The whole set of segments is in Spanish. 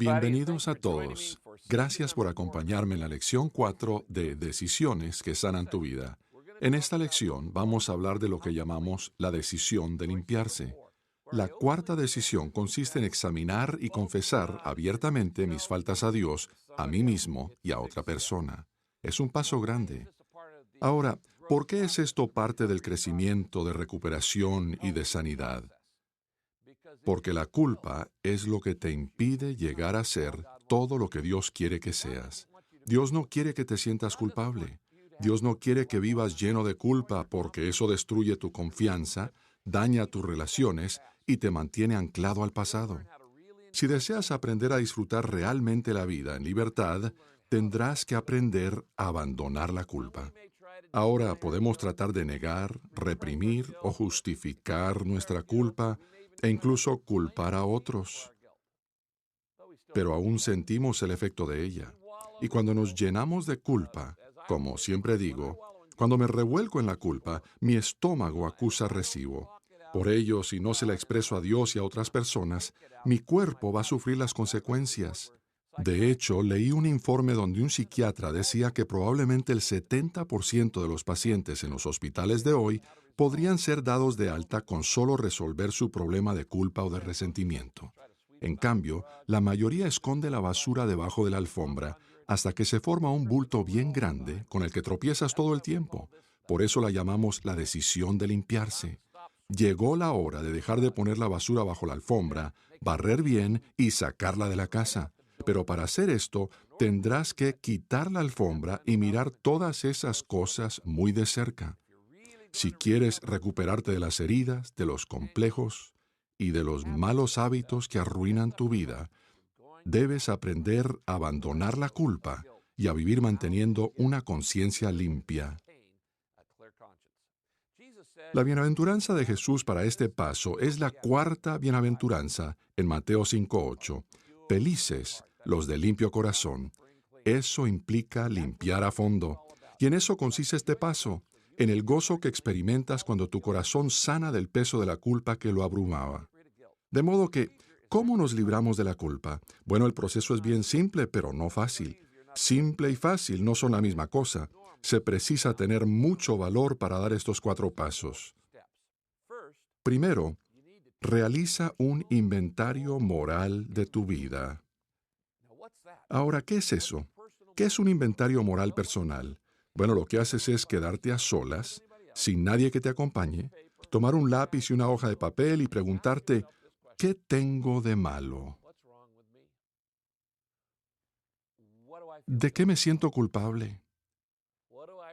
Bienvenidos a todos. Gracias por acompañarme en la lección 4 de Decisiones que sanan tu vida. En esta lección vamos a hablar de lo que llamamos la decisión de limpiarse. La cuarta decisión consiste en examinar y confesar abiertamente mis faltas a Dios, a mí mismo y a otra persona. Es un paso grande. Ahora, ¿por qué es esto parte del crecimiento, de recuperación y de sanidad? Porque la culpa es lo que te impide llegar a ser todo lo que Dios quiere que seas. Dios no quiere que te sientas culpable. Dios no quiere que vivas lleno de culpa porque eso destruye tu confianza, daña tus relaciones y te mantiene anclado al pasado. Si deseas aprender a disfrutar realmente la vida en libertad, tendrás que aprender a abandonar la culpa. Ahora podemos tratar de negar, reprimir o justificar nuestra culpa e incluso culpar a otros, pero aún sentimos el efecto de ella. Y cuando nos llenamos de culpa, como siempre digo, cuando me revuelco en la culpa, mi estómago acusa recibo. Por ello, si no se la expreso a Dios y a otras personas, mi cuerpo va a sufrir las consecuencias. De hecho, leí un informe donde un psiquiatra decía que probablemente el 70% de los pacientes en los hospitales de hoy podrían ser dados de alta con solo resolver su problema de culpa o de resentimiento. En cambio, la mayoría esconde la basura debajo de la alfombra hasta que se forma un bulto bien grande con el que tropiezas todo el tiempo. Por eso la llamamos la decisión de limpiarse. Llegó la hora de dejar de poner la basura bajo la alfombra, barrer bien y sacarla de la casa. Pero para hacer esto, tendrás que quitar la alfombra y mirar todas esas cosas muy de cerca. Si quieres recuperarte de las heridas, de los complejos y de los malos hábitos que arruinan tu vida, debes aprender a abandonar la culpa y a vivir manteniendo una conciencia limpia. La bienaventuranza de Jesús para este paso es la cuarta bienaventuranza en Mateo 5:8. Felices los de limpio corazón. Eso implica limpiar a fondo. Y en eso consiste este paso, en el gozo que experimentas cuando tu corazón sana del peso de la culpa que lo abrumaba. De modo que, ¿cómo nos libramos de la culpa? Bueno, el proceso es bien simple, pero no fácil. Simple y fácil no son la misma cosa. Se precisa tener mucho valor para dar estos 4 pasos. Primero, realiza un inventario moral de tu vida. Ahora, ¿qué es eso? ¿Qué es un inventario moral personal? Bueno, lo que haces es quedarte a solas, sin nadie que te acompañe, tomar un lápiz y una hoja de papel y preguntarte, ¿qué tengo de malo? ¿De qué me siento culpable?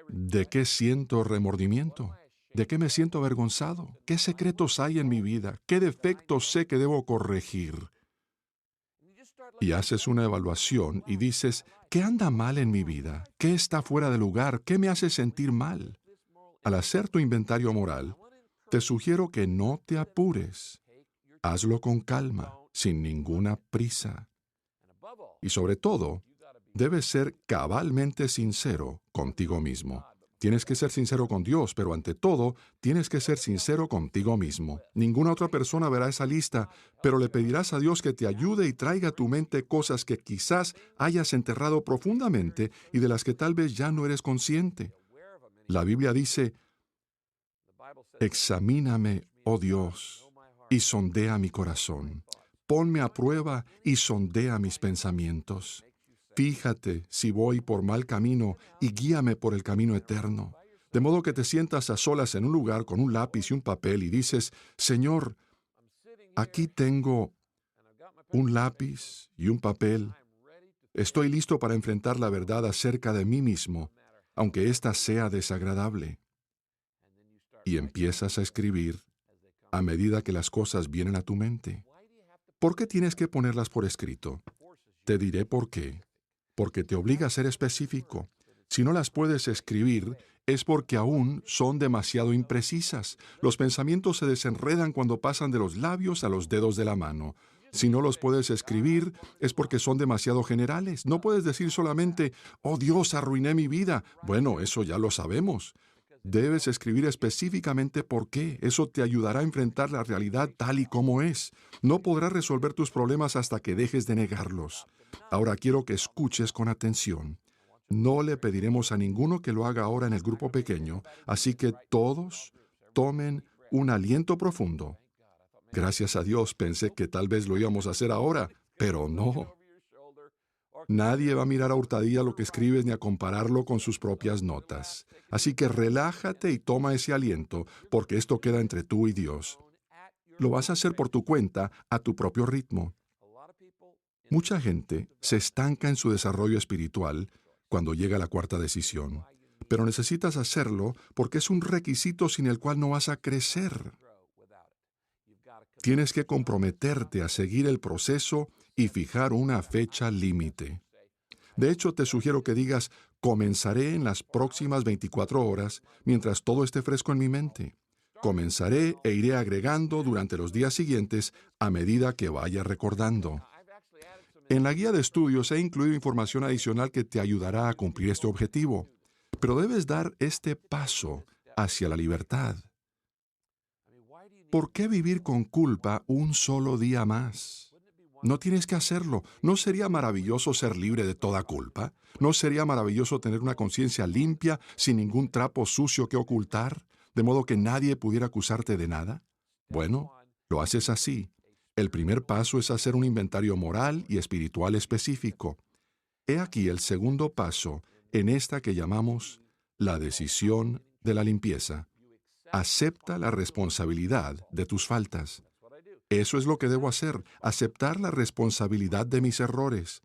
¿De qué siento remordimiento? ¿De qué me siento avergonzado? ¿Qué secretos hay en mi vida? ¿Qué defectos sé que debo corregir? Y haces una evaluación y dices, ¿qué anda mal en mi vida? ¿Qué está fuera de lugar? ¿Qué me hace sentir mal? Al hacer tu inventario moral, te sugiero que no te apures. Hazlo con calma, sin ninguna prisa. Y sobre todo, debes ser cabalmente sincero contigo mismo. Tienes que ser sincero con Dios, pero ante todo, tienes que ser sincero contigo mismo. Ninguna otra persona verá esa lista, pero le pedirás a Dios que te ayude y traiga a tu mente cosas que quizás hayas enterrado profundamente y de las que tal vez ya no eres consciente. La Biblia dice, examíname, oh Dios, y sondea mi corazón. Ponme a prueba y sondea mis pensamientos. Fíjate si voy por mal camino y guíame por el camino eterno. De modo que te sientas a solas en un lugar con un lápiz y un papel y dices, Señor, aquí tengo un lápiz y un papel. Estoy listo para enfrentar la verdad acerca de mí mismo, aunque ésta sea desagradable. Y empiezas a escribir a medida que las cosas vienen a tu mente. ¿Por qué tienes que ponerlas por escrito? Te diré por qué. Porque te obliga a ser específico. Si no las puedes escribir, es porque aún son demasiado imprecisas. Los pensamientos se desenredan cuando pasan de los labios a los dedos de la mano. Si no los puedes escribir, es porque son demasiado generales. No puedes decir solamente, oh Dios, arruiné mi vida. Bueno, eso ya lo sabemos. Debes escribir específicamente por qué. Eso te ayudará a enfrentar la realidad tal y como es. No podrás resolver tus problemas hasta que dejes de negarlos. Ahora quiero que escuches con atención. No le pediremos a ninguno que lo haga ahora en el grupo pequeño, así que todos tomen un aliento profundo. Gracias a Dios pensé que tal vez lo íbamos a hacer ahora, pero no. Nadie va a mirar a hurtadilla lo que escribes ni a compararlo con sus propias notas. Así que relájate y toma ese aliento, porque esto queda entre tú y Dios. Lo vas a hacer por tu cuenta, a tu propio ritmo. Mucha gente se estanca en su desarrollo espiritual cuando llega la cuarta decisión, pero necesitas hacerlo porque es un requisito sin el cual no vas a crecer. Tienes que comprometerte a seguir el proceso y fijar una fecha límite. De hecho, te sugiero que digas, comenzaré en las próximas 24 horas mientras todo esté fresco en mi mente. Comenzaré e iré agregando durante los días siguientes a medida que vaya recordando. En la guía de estudios he incluido información adicional que te ayudará a cumplir este objetivo, pero debes dar este paso hacia la libertad. ¿Por qué vivir con culpa un solo día más? No tienes que hacerlo. ¿No sería maravilloso ser libre de toda culpa? ¿No sería maravilloso tener una conciencia limpia, sin ningún trapo sucio que ocultar, de modo que nadie pudiera acusarte de nada? Bueno, lo haces así. El primer paso es hacer un inventario moral y espiritual específico. He aquí el segundo paso en esta que llamamos la decisión de la limpieza. Acepta la responsabilidad de tus faltas. Eso es lo que debo hacer, aceptar la responsabilidad de mis errores.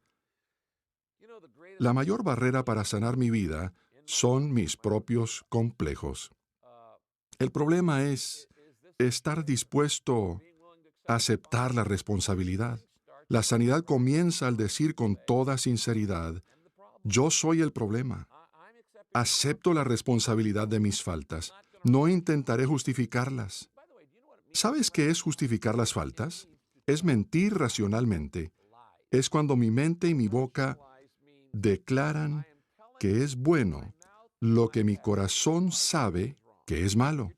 La mayor barrera para sanar mi vida son mis propios complejos. El problema es estar dispuesto a aceptar la responsabilidad. La sanidad comienza al decir con toda sinceridad, yo soy el problema. Acepto la responsabilidad de mis faltas. No intentaré justificarlas. ¿Sabes qué es justificar las faltas? Es mentir racionalmente. Es cuando mi mente y mi boca declaran que es bueno lo que mi corazón sabe que es malo.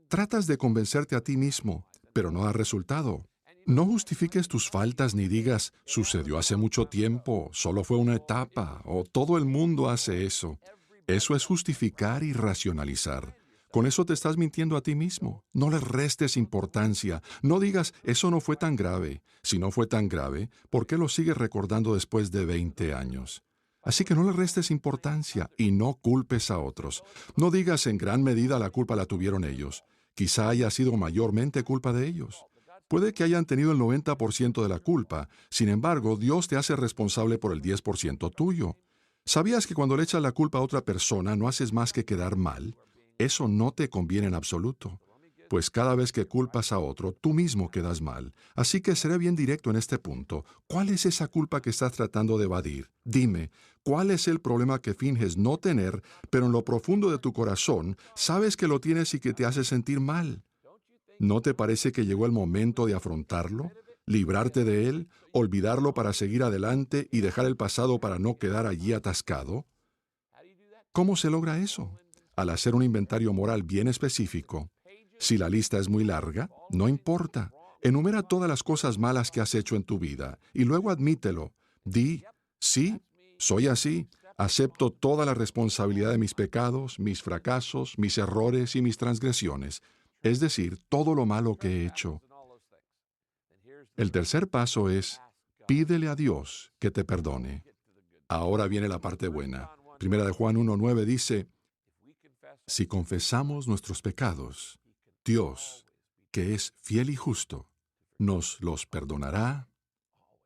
Tratas de convencerte a ti mismo, pero no da resultado. No justifiques tus faltas ni digas, sucedió hace mucho tiempo, solo fue una etapa, o todo el mundo hace eso. Eso es justificar y racionalizar. Con eso te estás mintiendo a ti mismo. No le restes importancia. No digas, eso no fue tan grave. Si no fue tan grave, ¿por qué lo sigues recordando después de 20 años? Así que no le restes importancia y no culpes a otros. No digas en gran medida la culpa la tuvieron ellos. Quizá haya sido mayormente culpa de ellos. Puede que hayan tenido el 90% de la culpa. Sin embargo, Dios te hace responsable por el 10% tuyo. ¿Sabías que cuando le echas la culpa a otra persona no haces más que quedar mal? Eso no te conviene en absoluto, pues cada vez que culpas a otro, tú mismo quedas mal. Así que seré bien directo en este punto. ¿Cuál es esa culpa que estás tratando de evadir? Dime, ¿cuál es el problema que finges no tener, pero en lo profundo de tu corazón sabes que lo tienes y que te hace sentir mal? ¿No te parece que llegó el momento de afrontarlo, librarte de él, olvidarlo para seguir adelante y dejar el pasado para no quedar allí atascado? ¿Cómo se logra eso? Al hacer un inventario moral bien específico. Si la lista es muy larga, no importa. Enumera todas las cosas malas que has hecho en tu vida y luego admítelo. Di, sí, soy así. Acepto toda la responsabilidad de mis pecados, mis fracasos, mis errores y mis transgresiones. Es decir, todo lo malo que he hecho. El tercer paso es, pídele a Dios que te perdone. Ahora viene la parte buena. Primera de Juan 1:9 dice, si confesamos nuestros pecados, Dios, que es fiel y justo, nos los perdonará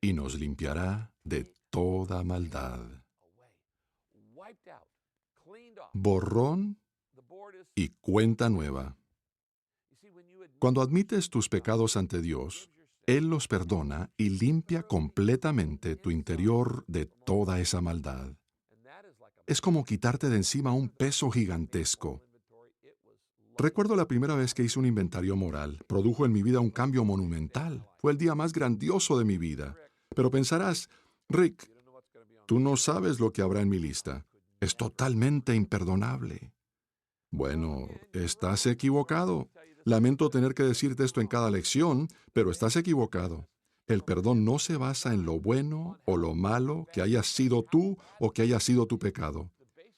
y nos limpiará de toda maldad. Borrón y cuenta nueva. Cuando admites tus pecados ante Dios, Él los perdona y limpia completamente tu interior de toda esa maldad. Es como quitarte de encima un peso gigantesco. Recuerdo la primera vez que hice un inventario moral. Produjo en mi vida un cambio monumental. Fue el día más grandioso de mi vida. Pero pensarás, Rick, tú no sabes lo que habrá en mi lista. Es totalmente imperdonable. Bueno, estás equivocado. Lamento tener que decirte esto en cada lección, pero estás equivocado. El perdón no se basa en lo bueno o lo malo que hayas sido tú o que haya sido tu pecado.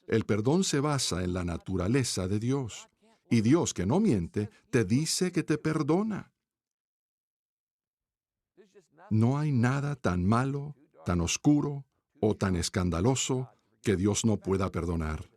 El perdón se basa en la naturaleza de Dios. Y Dios, que no miente, te dice que te perdona. No hay nada tan malo, tan oscuro o tan escandaloso que Dios no pueda perdonar.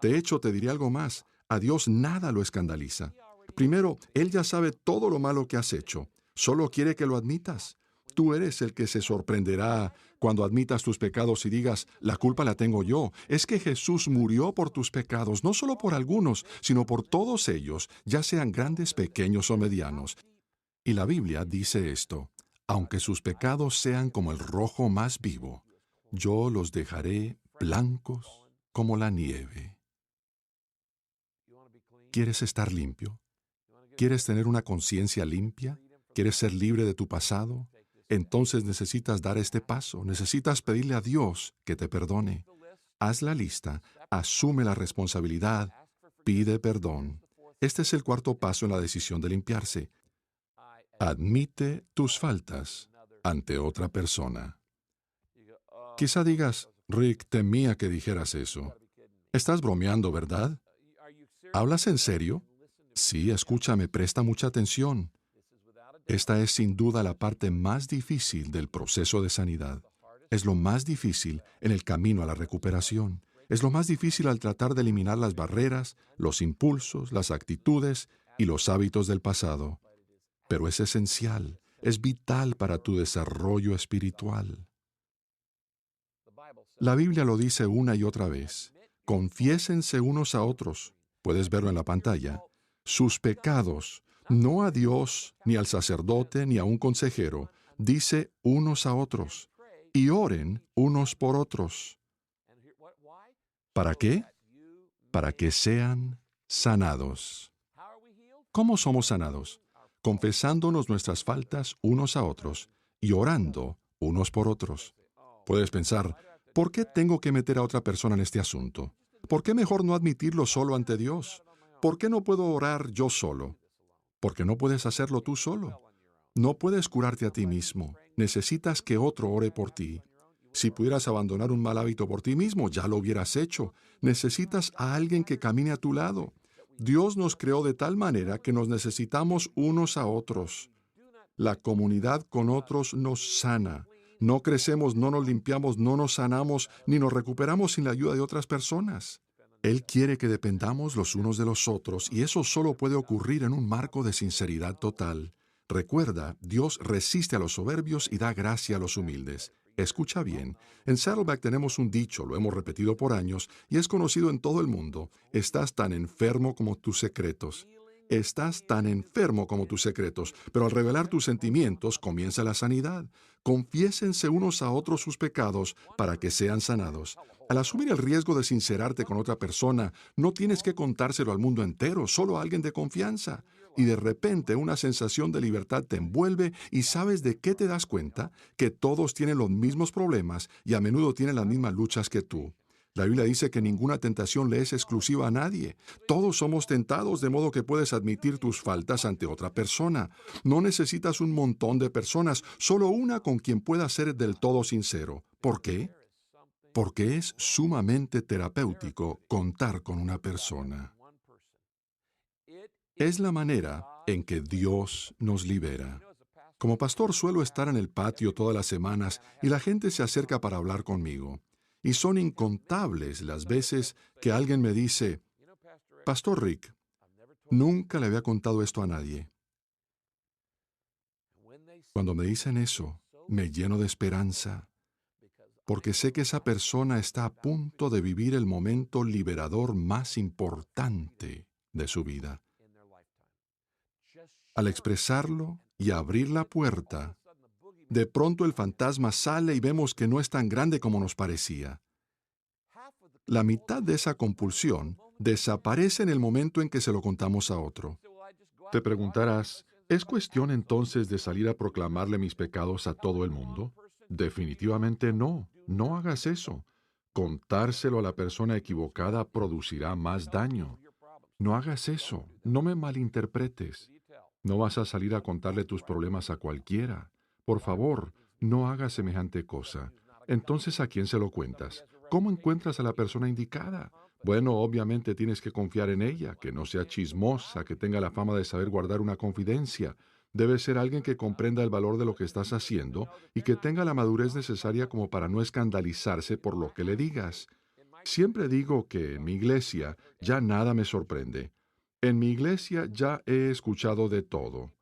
De hecho, te diré algo más. A Dios nada lo escandaliza. Primero, Él ya sabe todo lo malo que has hecho. Solo quiere que lo admitas. Tú eres el que se sorprenderá cuando admitas tus pecados y digas, la culpa la tengo yo. Es que Jesús murió por tus pecados, no solo por algunos, sino por todos ellos, ya sean grandes, pequeños o medianos. Y la Biblia dice esto, aunque sus pecados sean como el rojo más vivo, yo los dejaré blancos como la nieve. ¿Quieres estar limpio? ¿Quieres tener una conciencia limpia? ¿Quieres ser libre de tu pasado? Entonces necesitas dar este paso. Necesitas pedirle a Dios que te perdone. Haz la lista, asume la responsabilidad, pide perdón. Este es el cuarto paso en la decisión de limpiarse. Admite tus faltas ante otra persona. Quizá digas, Rick, temía que dijeras eso. Estás bromeando, ¿verdad? ¿Hablas en serio? Sí, escúchame, presta mucha atención. Esta es sin duda la parte más difícil del proceso de sanidad. Es lo más difícil en el camino a la recuperación. Es lo más difícil al tratar de eliminar las barreras, los impulsos, las actitudes y los hábitos del pasado. Pero es esencial, es vital para tu desarrollo espiritual. La Biblia lo dice una y otra vez. Confiésense unos a otros. Puedes verlo en la pantalla. Sus pecados, no a Dios, ni al sacerdote, ni a un consejero, dice unos a otros. Y oren unos por otros. ¿Para qué? Para que sean sanados. ¿Cómo somos sanados? Confesándonos nuestras faltas unos a otros y orando unos por otros. Puedes pensar, ¿por qué tengo que meter a otra persona en este asunto? ¿Por qué mejor no admitirlo solo ante Dios? ¿Por qué no puedo orar yo solo? Porque no puedes hacerlo tú solo. No puedes curarte a ti mismo. Necesitas que otro ore por ti. Si pudieras abandonar un mal hábito por ti mismo, ya lo hubieras hecho. Necesitas a alguien que camine a tu lado. Dios nos creó de tal manera que nos necesitamos unos a otros. La comunidad con otros nos sana. No crecemos, no nos limpiamos, no nos sanamos, ni nos recuperamos sin la ayuda de otras personas. Él quiere que dependamos los unos de los otros, y eso solo puede ocurrir en un marco de sinceridad total. Recuerda, Dios resiste a los soberbios y da gracia a los humildes. Escucha bien, en Saddleback tenemos un dicho, lo hemos repetido por años, y es conocido en todo el mundo. Estás tan enfermo como tus secretos. Estás tan enfermo como tus secretos, pero al revelar tus sentimientos comienza la sanidad. Confiésense unos a otros sus pecados para que sean sanados. Al asumir el riesgo de sincerarte con otra persona, no tienes que contárselo al mundo entero, solo a alguien de confianza. Y de repente una sensación de libertad te envuelve y ¿sabes de qué te das cuenta? Que todos tienen los mismos problemas y a menudo tienen las mismas luchas que tú. La Biblia dice que ninguna tentación le es exclusiva a nadie. Todos somos tentados, de modo que puedes admitir tus faltas ante otra persona. No necesitas un montón de personas, solo una con quien puedas ser del todo sincero. ¿Por qué? Porque es sumamente terapéutico contar con una persona. Es la manera en que Dios nos libera. Como pastor suelo estar en el patio todas las semanas y la gente se acerca para hablar conmigo. Y son incontables las veces que alguien me dice, Pastor Rick, nunca le había contado esto a nadie. Cuando me dicen eso, me lleno de esperanza, porque sé que esa persona está a punto de vivir el momento liberador más importante de su vida. Al expresarlo y abrir la puerta, de pronto el fantasma sale y vemos que no es tan grande como nos parecía. La mitad de esa compulsión desaparece en el momento en que se lo contamos a otro. Te preguntarás, ¿es cuestión entonces de salir a proclamarle mis pecados a todo el mundo? Definitivamente no, no hagas eso. Contárselo a la persona equivocada producirá más daño. No hagas eso. No me malinterpretes. No vas a salir a contarle tus problemas a cualquiera. Por favor, no hagas semejante cosa. Entonces, ¿a quién se lo cuentas? ¿Cómo encuentras a la persona indicada? Bueno, obviamente tienes que confiar en ella, que no sea chismosa, que tenga la fama de saber guardar una confidencia. Debe ser alguien que comprenda el valor de lo que estás haciendo y que tenga la madurez necesaria como para no escandalizarse por lo que le digas. Siempre digo que en mi iglesia ya nada me sorprende. En mi iglesia ya he escuchado de todo.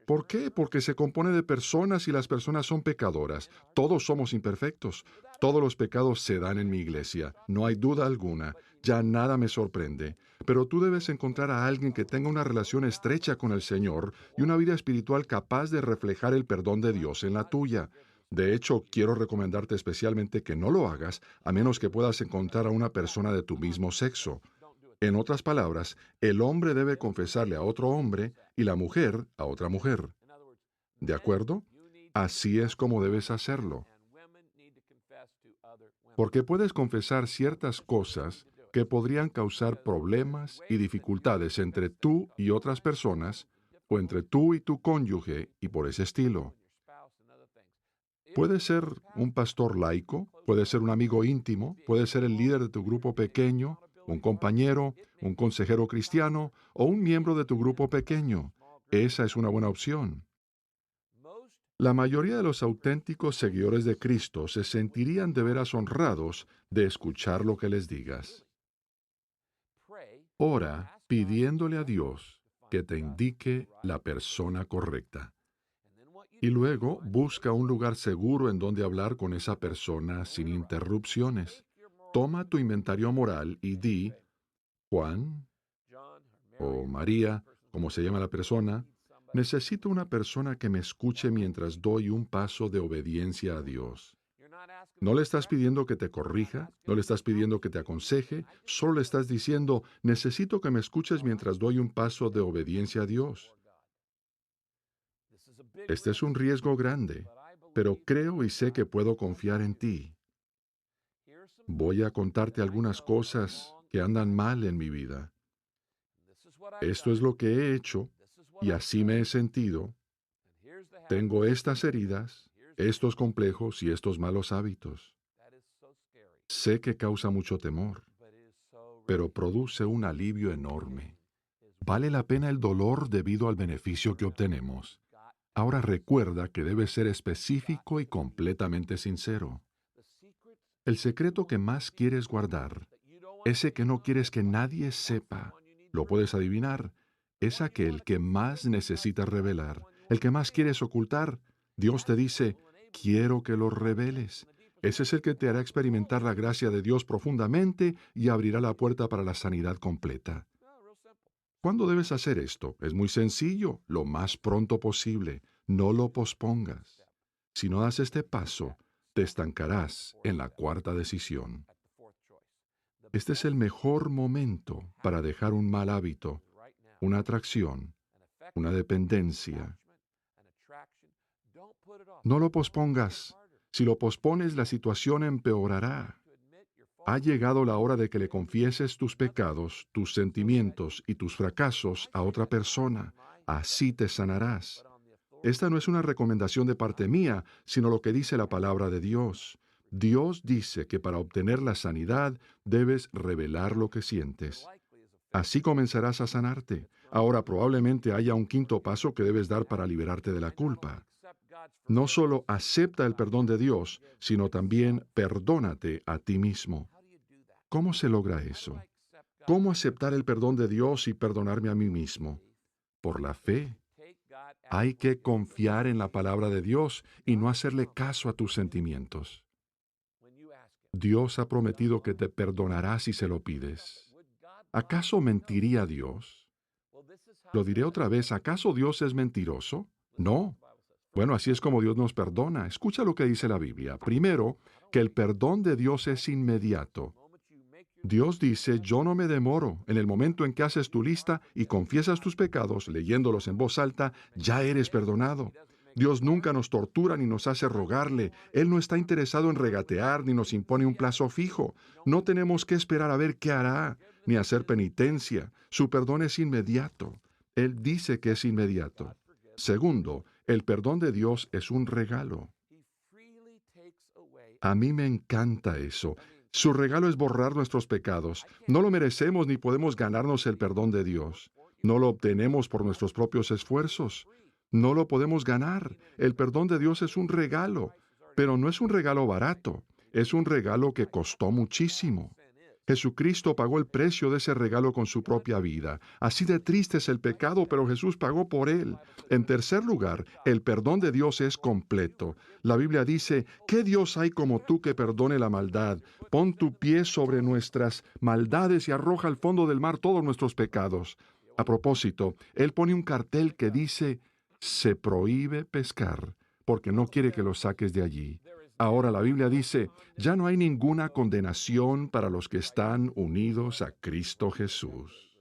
¿Por qué? Porque se compone de personas y las personas son pecadoras. Todos somos imperfectos. Todos los pecados se dan en mi iglesia. No hay duda alguna. Ya nada me sorprende. Pero tú debes encontrar a alguien que tenga una relación estrecha con el Señor y una vida espiritual capaz de reflejar el perdón de Dios en la tuya. De hecho, quiero recomendarte especialmente que no lo hagas a menos que puedas encontrar a una persona de tu mismo sexo. En otras palabras, el hombre debe confesarle a otro hombre y la mujer a otra mujer. ¿De acuerdo? Así es como debes hacerlo. Porque puedes confesar ciertas cosas que podrían causar problemas y dificultades entre tú y otras personas, o entre tú y tu cónyuge, y por ese estilo. Puede ser un pastor laico, puede ser un amigo íntimo, puede ser el líder de tu grupo pequeño, un compañero, un consejero cristiano o un miembro de tu grupo pequeño. Esa es una buena opción. La mayoría de los auténticos seguidores de Cristo se sentirían de veras honrados de escuchar lo que les digas. Ora pidiéndole a Dios que te indique la persona correcta. Y luego busca un lugar seguro en donde hablar con esa persona sin interrupciones. Toma tu inventario moral y di, Juan o María, como se llama la persona, necesito una persona que me escuche mientras doy un paso de obediencia a Dios. No le estás pidiendo que te corrija, no le estás pidiendo que te aconseje, solo le estás diciendo, necesito que me escuches mientras doy un paso de obediencia a Dios. Este es un riesgo grande, pero creo y sé que puedo confiar en ti. Voy a contarte algunas cosas que andan mal en mi vida. Esto es lo que he hecho y así me he sentido. Tengo estas heridas, estos complejos y estos malos hábitos. Sé que causa mucho temor, pero produce un alivio enorme. Vale la pena el dolor debido al beneficio que obtenemos. Ahora recuerda que debes ser específico y completamente sincero. El secreto que más quieres guardar, ese que no quieres que nadie sepa, lo puedes adivinar, es aquel que más necesitas revelar, el que más quieres ocultar. Dios te dice, quiero que lo reveles. Ese es el que te hará experimentar la gracia de Dios profundamente y abrirá la puerta para la sanidad completa. ¿Cuándo debes hacer esto? Es muy sencillo, lo más pronto posible. No lo pospongas. Si no das este paso, te estancarás en la cuarta decisión. Este es el mejor momento para dejar un mal hábito, una atracción, una dependencia. No lo pospongas. Si lo pospones, la situación empeorará. Ha llegado la hora de que le confieses tus pecados, tus sentimientos y tus fracasos a otra persona. Así te sanarás. Esta no es una recomendación de parte mía, sino lo que dice la palabra de Dios. Dios dice que para obtener la sanidad debes revelar lo que sientes. Así comenzarás a sanarte. Ahora probablemente haya un quinto paso que debes dar para liberarte de la culpa. No solo acepta el perdón de Dios, sino también perdónate a ti mismo. ¿Cómo se logra eso? ¿Cómo aceptar el perdón de Dios y perdonarme a mí mismo? Por la fe. Hay que confiar en la palabra de Dios y no hacerle caso a tus sentimientos. Dios ha prometido que te perdonará si se lo pides. ¿Acaso mentiría Dios? Lo diré otra vez, ¿acaso Dios es mentiroso? No. Bueno, así es como Dios nos perdona. Escucha lo que dice la Biblia. Primero, que el perdón de Dios es inmediato. Dios dice, yo no me demoro. En el momento en que haces tu lista y confiesas tus pecados, leyéndolos en voz alta, ya eres perdonado. Dios nunca nos tortura ni nos hace rogarle. Él no está interesado en regatear ni nos impone un plazo fijo. No tenemos que esperar a ver qué hará, ni hacer penitencia. Su perdón es inmediato. Él dice que es inmediato. Segundo, el perdón de Dios es un regalo. A mí me encanta eso. Su regalo es borrar nuestros pecados. No lo merecemos ni podemos ganarnos el perdón de Dios. No lo obtenemos por nuestros propios esfuerzos. No lo podemos ganar. El perdón de Dios es un regalo, pero no es un regalo barato. Es un regalo que costó muchísimo. Jesucristo pagó el precio de ese regalo con su propia vida. Así de triste es el pecado, pero Jesús pagó por él. En tercer lugar, el perdón de Dios es completo. La Biblia dice, ¿qué Dios hay como tú que perdone la maldad? Pon tu pie sobre nuestras maldades y arroja al fondo del mar todos nuestros pecados. A propósito, Él pone un cartel que dice, se prohíbe pescar, porque no quiere que lo saques de allí. Ahora la Biblia dice, ya no hay ninguna condenación para los que están unidos a Cristo Jesús.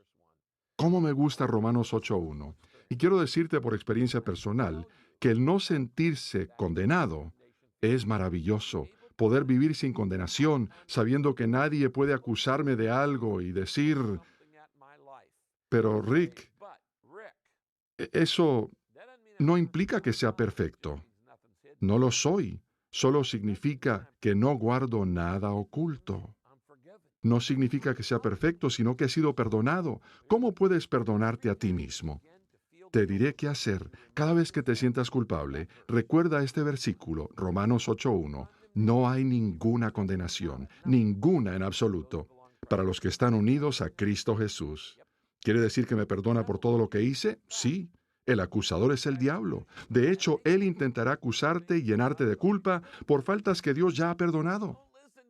¿Cómo me gusta Romanos 8.1? Y quiero decirte por experiencia personal que el no sentirse condenado es maravilloso. Poder vivir sin condenación, sabiendo que nadie puede acusarme de algo y decir, pero Rick, eso no implica que sea perfecto. No lo soy. Solo significa que no guardo nada oculto. No significa que sea perfecto, sino que he sido perdonado. ¿Cómo puedes perdonarte a ti mismo? Te diré qué hacer. Cada vez que te sientas culpable, recuerda este versículo, Romanos 8.1. No hay ninguna condenación, ninguna en absoluto, para los que están unidos a Cristo Jesús. ¿Quiere decir que me perdona por todo lo que hice? Sí. El acusador es el diablo. De hecho, él intentará acusarte y llenarte de culpa por faltas que Dios ya ha perdonado.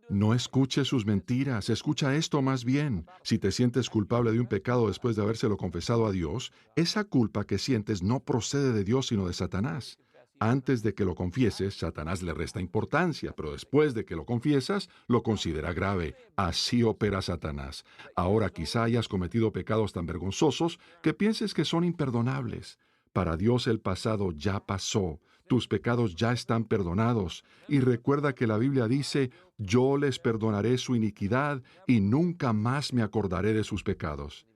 No escuche sus mentiras, escucha esto más bien. Si te sientes culpable de un pecado después de habérselo confesado a Dios, esa culpa que sientes no procede de Dios sino de Satanás. Antes de que lo confieses, Satanás le resta importancia, pero después de que lo confiesas, lo considera grave. Así opera Satanás. Ahora quizá hayas cometido pecados tan vergonzosos que pienses que son imperdonables. Para Dios el pasado ya pasó. Tus pecados ya están perdonados. Y recuerda que la Biblia dice, yo les perdonaré su iniquidad y nunca más me acordaré de sus pecados.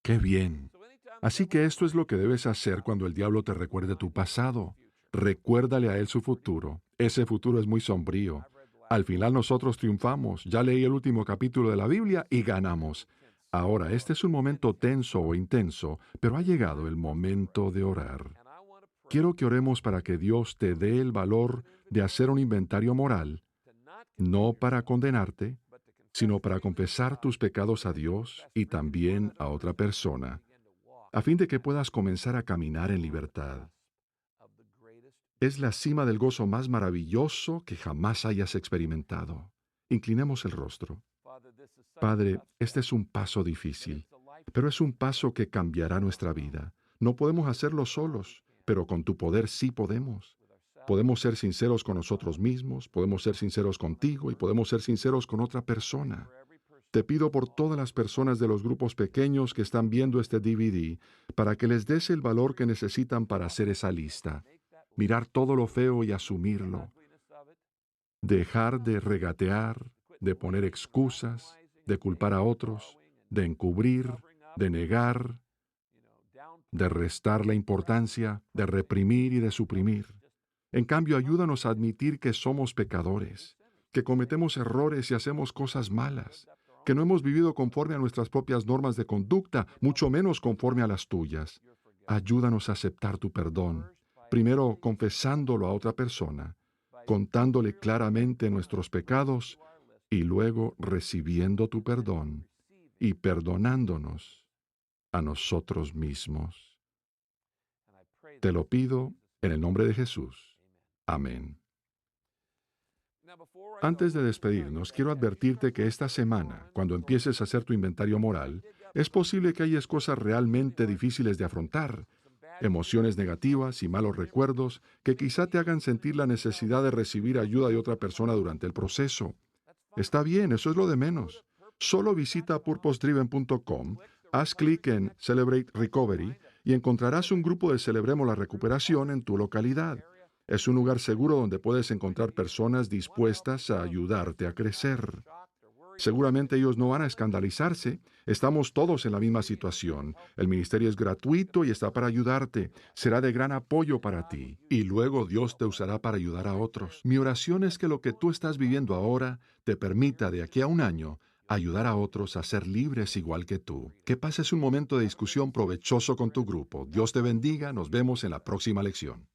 ¡Qué bien! Así que esto es lo que debes hacer cuando el diablo te recuerde tu pasado. Recuérdale a él su futuro. Ese futuro es muy sombrío. Al final nosotros triunfamos. Ya leí el último capítulo de la Biblia y ganamos. Ahora, este es un momento tenso o intenso, pero ha llegado el momento de orar. Quiero que oremos para que Dios te dé el valor de hacer un inventario moral, no para condenarte, sino para confesar tus pecados a Dios y también a otra persona, a fin de que puedas comenzar a caminar en libertad. Es la cima del gozo más maravilloso que jamás hayas experimentado. Inclinemos el rostro. Padre, este es un paso difícil, pero es un paso que cambiará nuestra vida. No podemos hacerlo solos, pero con tu poder sí podemos. Podemos ser sinceros con nosotros mismos, podemos ser sinceros contigo y podemos ser sinceros con otra persona. Te pido por todas las personas de los grupos pequeños que están viendo este DVD, para que les des el valor que necesitan para hacer esa lista. Mirar todo lo feo y asumirlo. Dejar de regatear, de poner excusas, de culpar a otros, de encubrir, de negar, de restar la importancia, de reprimir y de suprimir. En cambio, ayúdanos a admitir que somos pecadores, que cometemos errores y hacemos cosas malas, que no hemos vivido conforme a nuestras propias normas de conducta, mucho menos conforme a las tuyas. Ayúdanos a aceptar tu perdón, primero confesándolo a otra persona, contándole claramente nuestros pecados y luego recibiendo tu perdón y perdonándonos a nosotros mismos. Te lo pido en el nombre de Jesús. Amén. Antes de despedirnos, quiero advertirte que esta semana, cuando empieces a hacer tu inventario moral, es posible que hayas cosas realmente difíciles de afrontar, emociones negativas y malos recuerdos que quizá te hagan sentir la necesidad de recibir ayuda de otra persona durante el proceso. Está bien, eso es lo de menos. Solo visita purposedriven.com, haz clic en Celebrate Recovery y encontrarás un grupo de Celebremos la Recuperación en tu localidad. Es un lugar seguro donde puedes encontrar personas dispuestas a ayudarte a crecer. Seguramente ellos no van a escandalizarse. Estamos todos en la misma situación. El ministerio es gratuito y está para ayudarte. Será de gran apoyo para ti. Y luego Dios te usará para ayudar a otros. Mi oración es que lo que tú estás viviendo ahora te permita de aquí a un año ayudar a otros a ser libres igual que tú. Que pases un momento de discusión provechoso con tu grupo. Dios te bendiga. Nos vemos en la próxima lección.